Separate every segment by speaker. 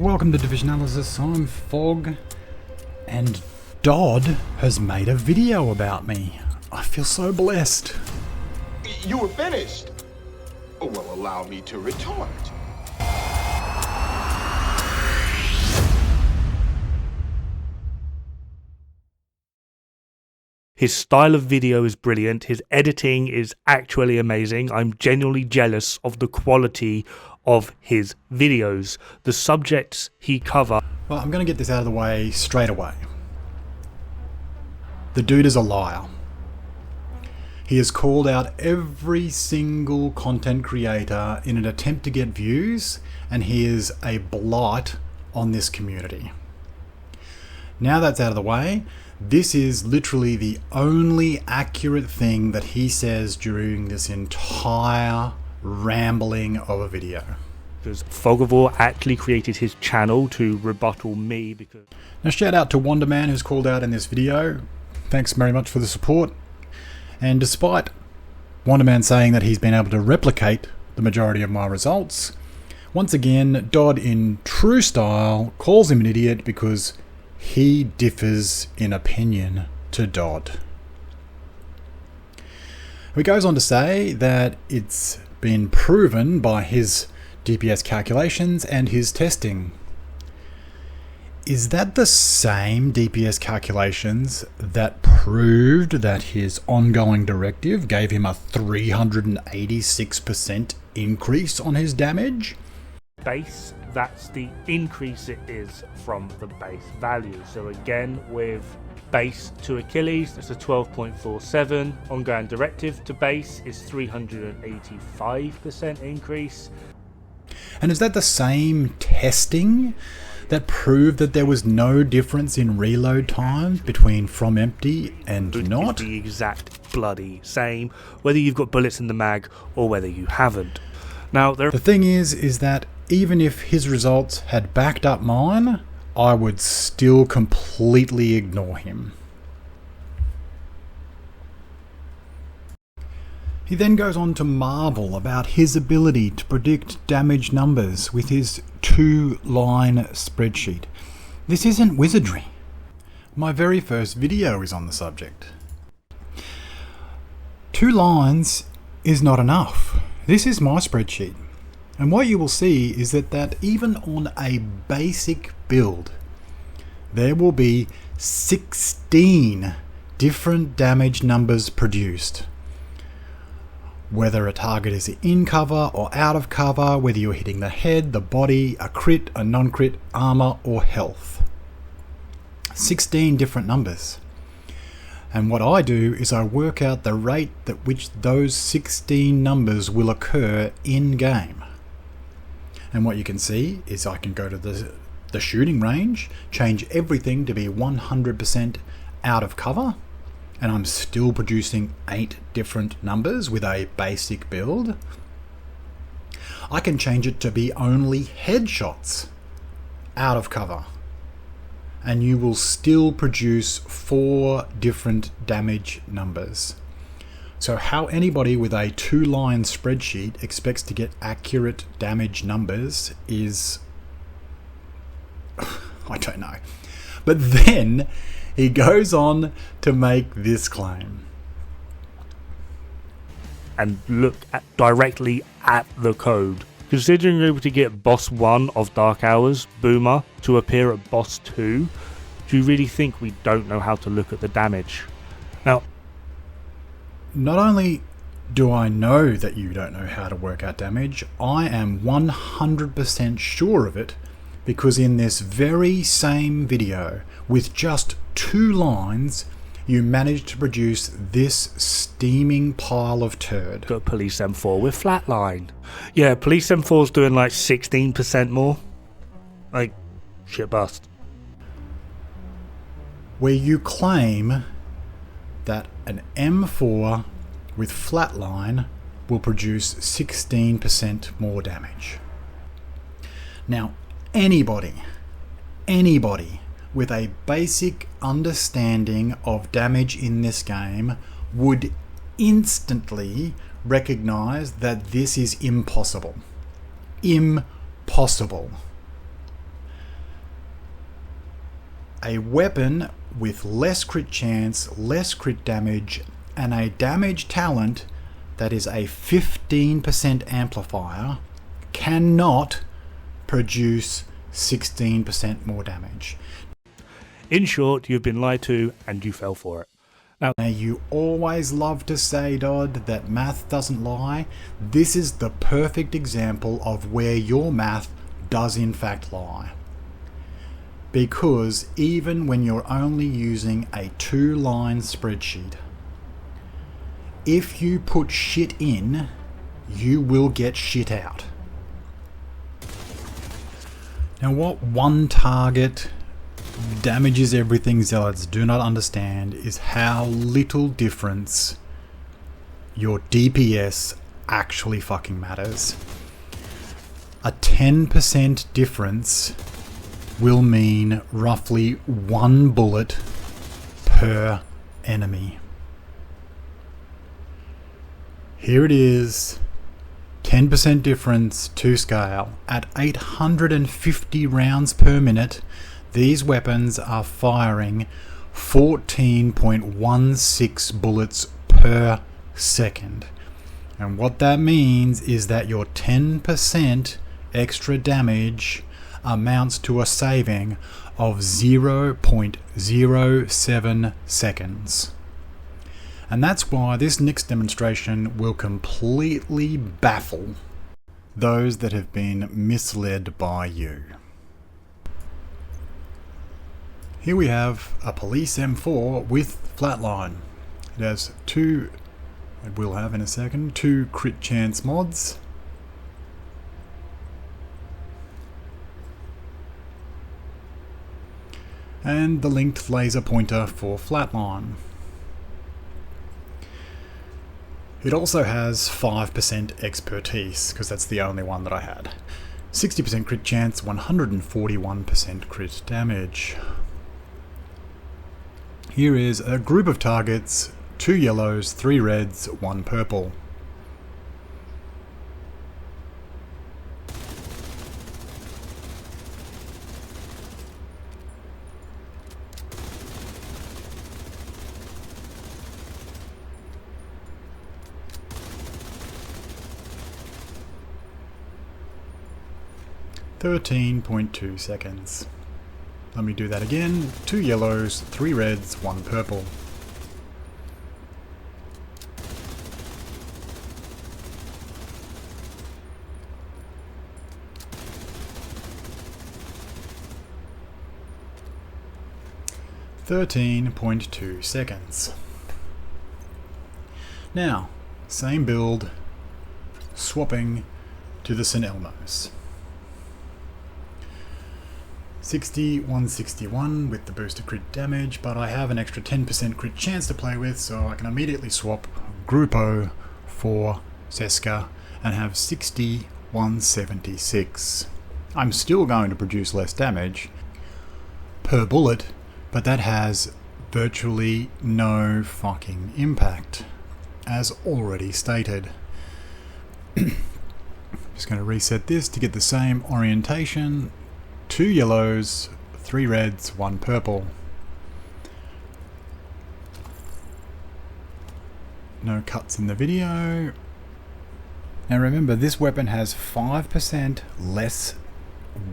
Speaker 1: Welcome to Divisionalysis. I'm Fog, and Dod has made a video about me. I feel so blessed.
Speaker 2: You were finished. Oh, well, allow me to retort.
Speaker 3: His style of video is brilliant. His editing is actually amazing. I'm genuinely jealous of the quality of his videos. The subjects he covers.
Speaker 1: Well, I'm going to get this out of the way straight away. The dude is a liar. He has called out every single content creator in an attempt to get views, and he is a blight on this community. Now that's out of the way, this is literally the only accurate thing that he says during this entire rambling of a video.
Speaker 3: Because Fogavore actually created his channel to rebuttal me because...
Speaker 1: Now shout out to Wonderman who's called out in this video. Thanks very much for the support. And despite Wonderman saying that he's been able to replicate the majority of my results, once again Dod in true style calls him an idiot because he differs in opinion to Dod. He goes on to say that it's been proven by his DPS calculations and his testing. Is that the same DPS calculations that proved that his ongoing directive gave him a 386% increase on his damage?
Speaker 3: Base, that's the increase it is from the base value. So again, with base to Achilles, it's a 12.47. Ongoing directive to base is 385% increase.
Speaker 1: And is that the same testing that proved that there was no difference in reload times between from empty and not?
Speaker 3: It's the exact bloody same, whether you've got bullets in the mag or whether you haven't. Now, the
Speaker 1: thing is that even if his results had backed up mine, I would still completely ignore him. He then goes on to marvel about his ability to predict damage numbers with his 2-line spreadsheet. This isn't wizardry. My very first video is on the subject. 2 lines is not enough. This is my spreadsheet. And what you will see is that even on a basic build, there will be 16 different damage numbers produced. Whether a target is in cover or out of cover, whether you're hitting the head, the body, a crit, a non-crit, armor, or health. 16 different numbers. And what I do is I work out the rate at which those 16 numbers will occur in-game. And what you can see is I can go to the shooting range, change everything to be 100% out of cover, and I'm still producing 8 different numbers with a basic build. I can change it to be only headshots out of cover, and you will still produce 4 different damage numbers. So how anybody with a 2-line spreadsheet expects to get accurate damage numbers is... I don't know. But then he goes on to make this claim.
Speaker 3: And look directly at the code. Considering you're able to get boss 1 of Dark Hours, Boomer, to appear at boss 2, do you really think we don't know how to look at the damage? Now,
Speaker 1: not only do I know that you don't know how to work out damage, I am 100% sure of it, because in this very same video, with just 2 lines, you managed to produce this steaming pile of turd.
Speaker 3: Got Police M4 with flatline. Yeah, Police M4's doing like 16% more. Like, shit bust.
Speaker 1: Where you claim that an M4 with flatline will produce 16% more damage. Now, anybody with a basic understanding of damage in this game would instantly recognize that this is impossible. Impossible. a weapon with less crit chance, less crit damage, and a damage talent that is a 15% amplifier cannot produce 16% more damage.
Speaker 3: In short, you've been lied to and you fell for it.
Speaker 1: Now, you always love to say, Dodd, that math doesn't lie. This is the perfect example of where your math does in fact lie. Because even when you're only using a 2-line spreadsheet, if you put shit in, you will get shit out. Now, what one target damages everything zealots do not understand is how little difference your DPS actually fucking matters. A 10% difference will mean roughly 1 bullet per enemy. Here it is, 10% difference to scale. At 850 rounds per minute, these weapons are firing 14.16 bullets per second. And what that means is that your 10% extra damage amounts to a saving of 0.07 seconds. And that's why this next demonstration will completely baffle those that have been misled by you. Here we have a police M4 with flatline. It has two crit chance mods. And the linked laser pointer for flatline. It also has 5% expertise, because that's the only one that I had. 60% crit chance, 141% crit damage. Here is a group of targets, 2 yellows, 3 reds, 1 purple. (13.2 seconds). Let me do that again. 2 yellows, 3 reds, 1 purple. (13.2 seconds). Now, same build, swapping to the St. Elmo's. 161 with the boosted crit damage, but I have an extra 10% crit chance to play with, so I can immediately swap Group O for Seska and have 176. I'm still going to produce less damage per bullet, but that has virtually no fucking impact, as already stated. Just going to reset this to get the same orientation. 2 yellows, 3 reds, 1 purple. No cuts in the video. Now remember, this weapon has 5% less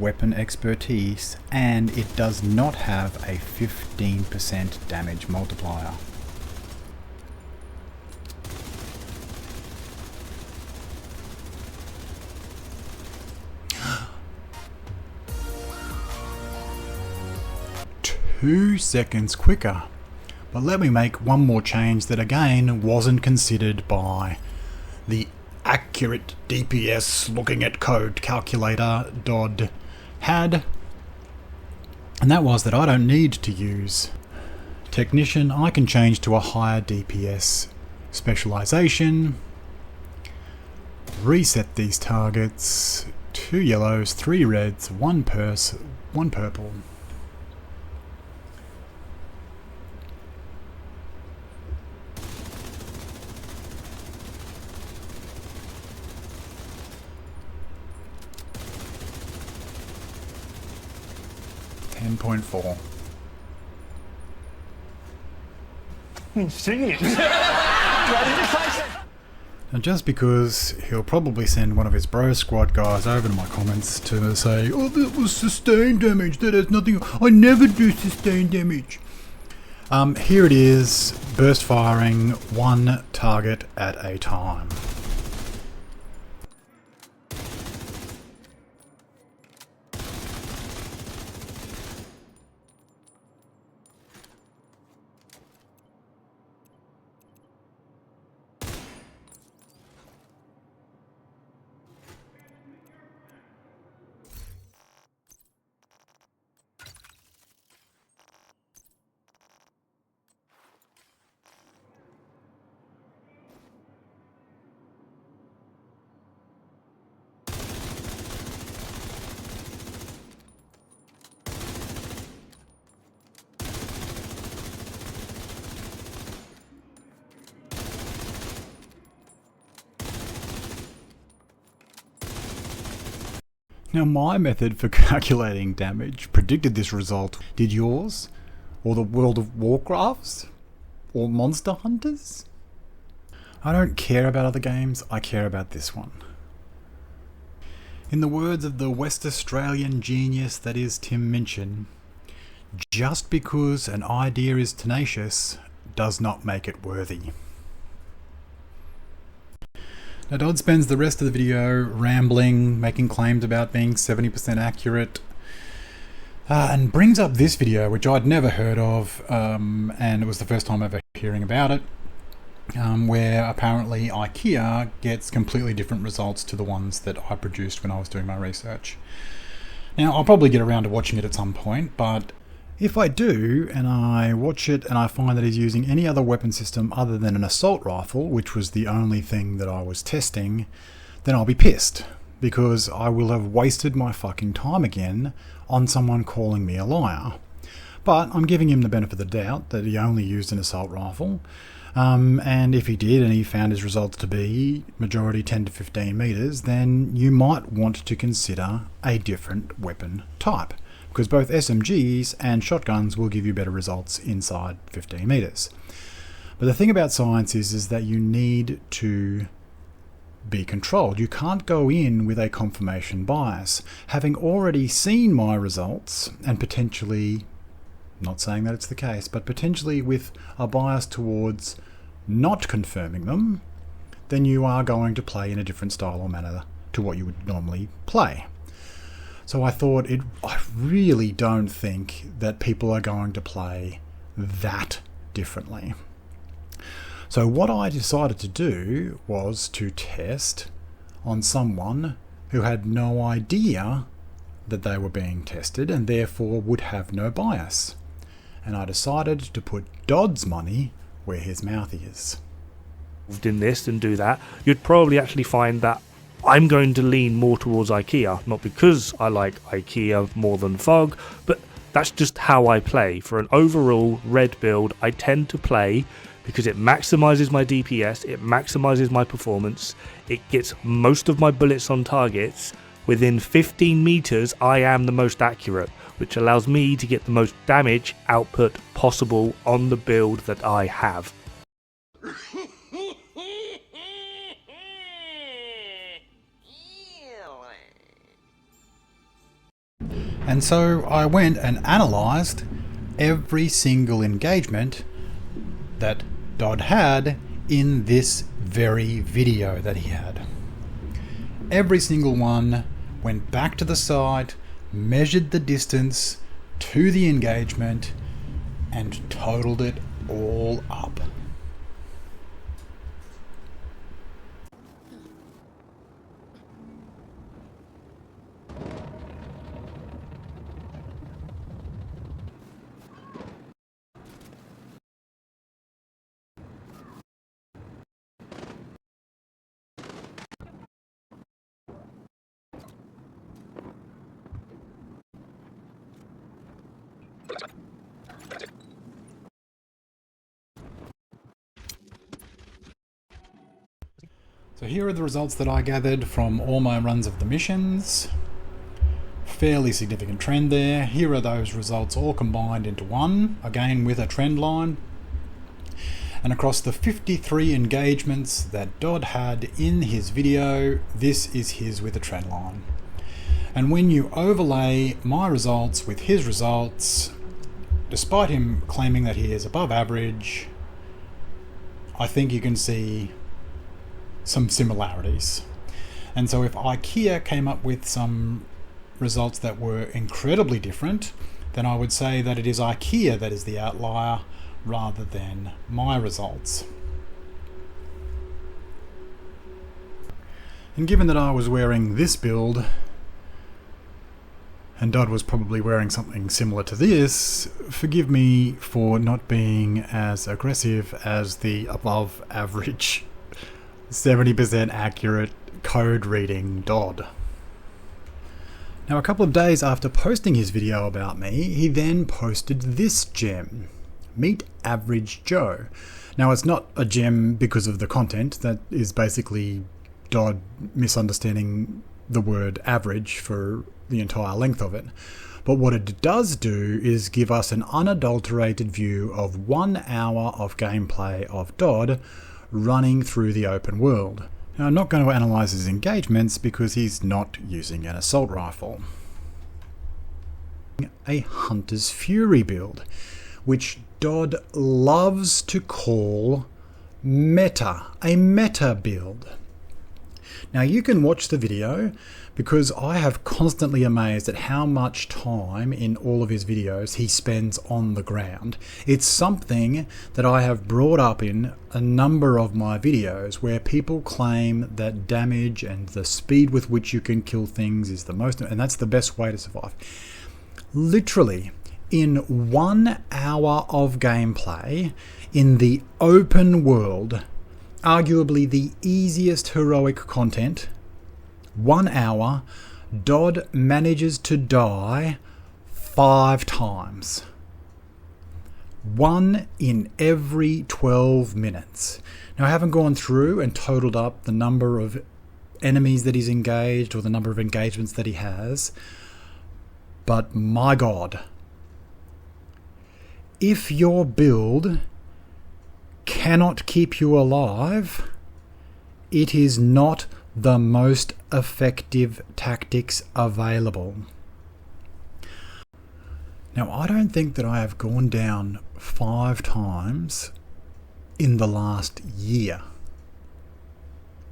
Speaker 1: weapon expertise, and it does not have a 15% damage multiplier. Two seconds quicker. But let me make one more change that again wasn't considered by the accurate DPS looking at code calculator Dod had. And that was that I don't need to use Technician. I can change to a higher DPS specialization. Reset these targets. 2 yellows, 3 reds, 1 purple. .4.
Speaker 4: Sing it.
Speaker 1: And just because he'll probably send one of his bro squad guys over to my comments to say, oh, that was sustained damage, that has nothing, I never do sustained damage. Here it is, burst firing one target at a time. Now my method for calculating damage predicted this result. Did yours? Or the World of Warcrafts? Or Monster Hunters? I don't care about other games, I care about this one. In the words of the West Australian genius that is Tim Minchin, just because an idea is tenacious does not make it worthy. Now Dodd spends the rest of the video rambling, making claims about being 70% accurate, and brings up this video, which I'd never heard of, and it was the first time ever hearing about it, where apparently IKEA gets completely different results to the ones that I produced when I was doing my research. Now I'll probably get around to watching it at some point, but if I do, and I watch it and I find that he's using any other weapon system other than an assault rifle, which was the only thing that I was testing, then I'll be pissed, because I will have wasted my fucking time again on someone calling me a liar. But I'm giving him the benefit of the doubt that he only used an assault rifle, and if he did and he found his results to be majority 10 to 15 meters, then you might want to consider a different weapon type, because both SMGs and shotguns will give you better results inside 15 meters. But the thing about science is that you need to be controlled. You can't go in with a confirmation bias. Having already seen my results, and potentially, not saying that it's the case, but potentially with a bias towards not confirming them, then you are going to play in a different style or manner to what you would normally play. So I thought, I really don't think that people are going to play that differently. So what I decided to do was to test on someone who had no idea that they were being tested and therefore would have no bias. And I decided to put Dodd's money where his mouth is.
Speaker 3: In this and do that, you'd probably actually find that I'm going to lean more towards IKEA, not because I like IKEA more than FOG, but that's just how I play. For an overall red build, I tend to play because it maximizes my DPS, it maximizes my performance, it gets most of my bullets on targets. Within 15 meters, I am the most accurate, which allows me to get the most damage output possible on the build that I have.
Speaker 1: And so I went and analysed every single engagement that Dodd had in this very video that he had. Every single one, went back to the site, measured the distance to the engagement, and totaled it all up. So here are the results that I gathered from all my runs of the missions. Fairly significant trend there. Here are those results all combined into one, again with a trend line. And across the 53 engagements that Dod had in his video, this is his with a trend line. And when you overlay my results with his results, despite him claiming that he is above average, I think you can see some similarities. And so if IKEA came up with some results that were incredibly different, then I would say that it is IKEA that is the outlier rather than my results. And given that I was wearing this build, and Dod was probably wearing something similar to this, forgive me for not being as aggressive as the above average 70% accurate code reading Dod. Now, a couple of days after posting his video about me, he then posted this gem, Meet Average Joe. Now, it's not a gem because of the content. That is basically Dod misunderstanding the word average for the entire length of it. But what it does do is give us an unadulterated view of 1 hour of gameplay of Dod running through the open world. Now, I'm not going to analyse his engagements because he's not using an assault rifle. A Hunter's Fury build, which Dod loves to call meta, a meta build. Now, you can watch the video because I have constantly amazed at how much time in all of his videos he spends on the ground. It's something that I have brought up in a number of my videos where people claim that damage and the speed with which you can kill things is the most, and that's the best way to survive. Literally, in 1 hour of gameplay in the open world, arguably the easiest heroic content, 1 hour, Dod manages to die 5 times. 1 in every 12 minutes. Now, I haven't gone through and totaled up the number of enemies that he's engaged or the number of engagements that he has, but my God, if your build cannot keep you alive, it is not the most effective tactics available. Now, I don't think that I have gone down 5 times in the last year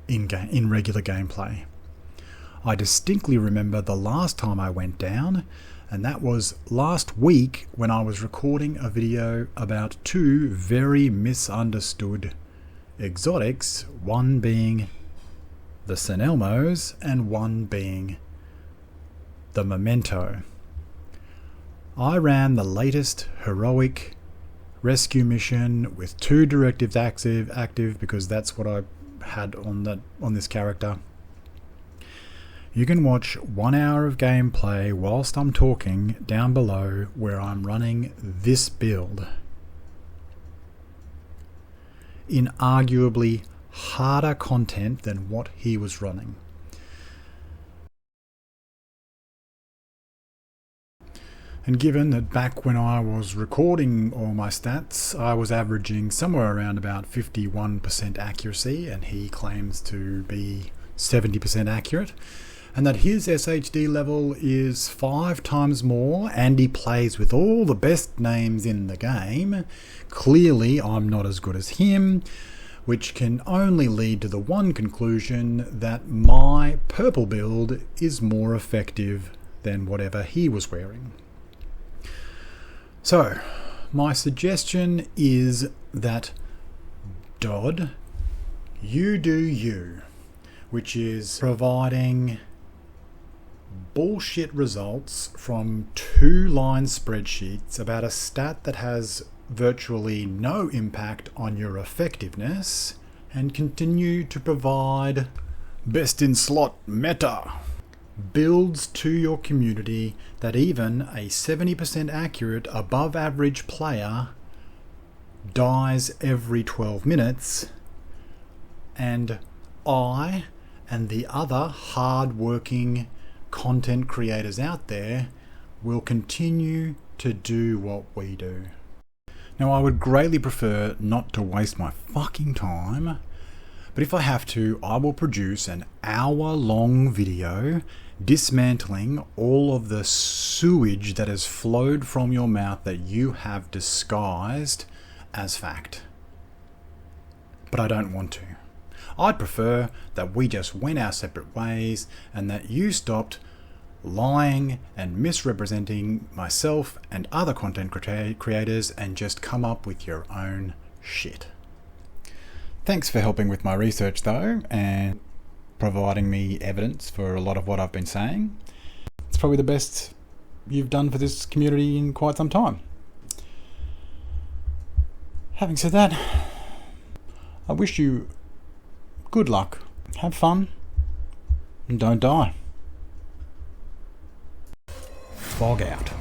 Speaker 1: in regular gameplay. I distinctly remember the last time I went down, and that was last week when I was recording a video about 2 very misunderstood exotics, one being the San Elmos and one being the Memento. I ran the latest heroic rescue mission with 2 directives active because that's what I had on this character. You can watch 1 hour of gameplay whilst I'm talking down below where I'm running this build in arguably harder content than what he was running. And given that back when I was recording all my stats, I was averaging somewhere around about 51% accuracy, and he claims to be 70% accurate, and that his SHD level is 5 times more, and he plays with all the best names in the game, clearly I'm not as good as him, which can only lead to the one conclusion that my purple build is more effective than whatever he was wearing. So, my suggestion is that Dod, you do you, which is providing bullshit results from 2-line spreadsheets about a stat that has virtually no impact on your effectiveness, and continue to provide best in slot meta builds to your community that even a 70% accurate above average player dies every 12 minutes, and I and the other hard-working content creators out there will continue to do what we do. Now, I would greatly prefer not to waste my fucking time, but if I have to, I will produce an hour-long video dismantling all of the sewage that has flowed from your mouth that you have disguised as fact. But I don't want to. I'd prefer that we just went our separate ways and that you stopped lying and misrepresenting myself and other content creators and just come up with your own shit. Thanks for helping with my research though and providing me evidence for a lot of what I've been saying. It's probably the best you've done for this community in quite some time. Having said that, I wish you good luck, have fun, and don't die. Fog out.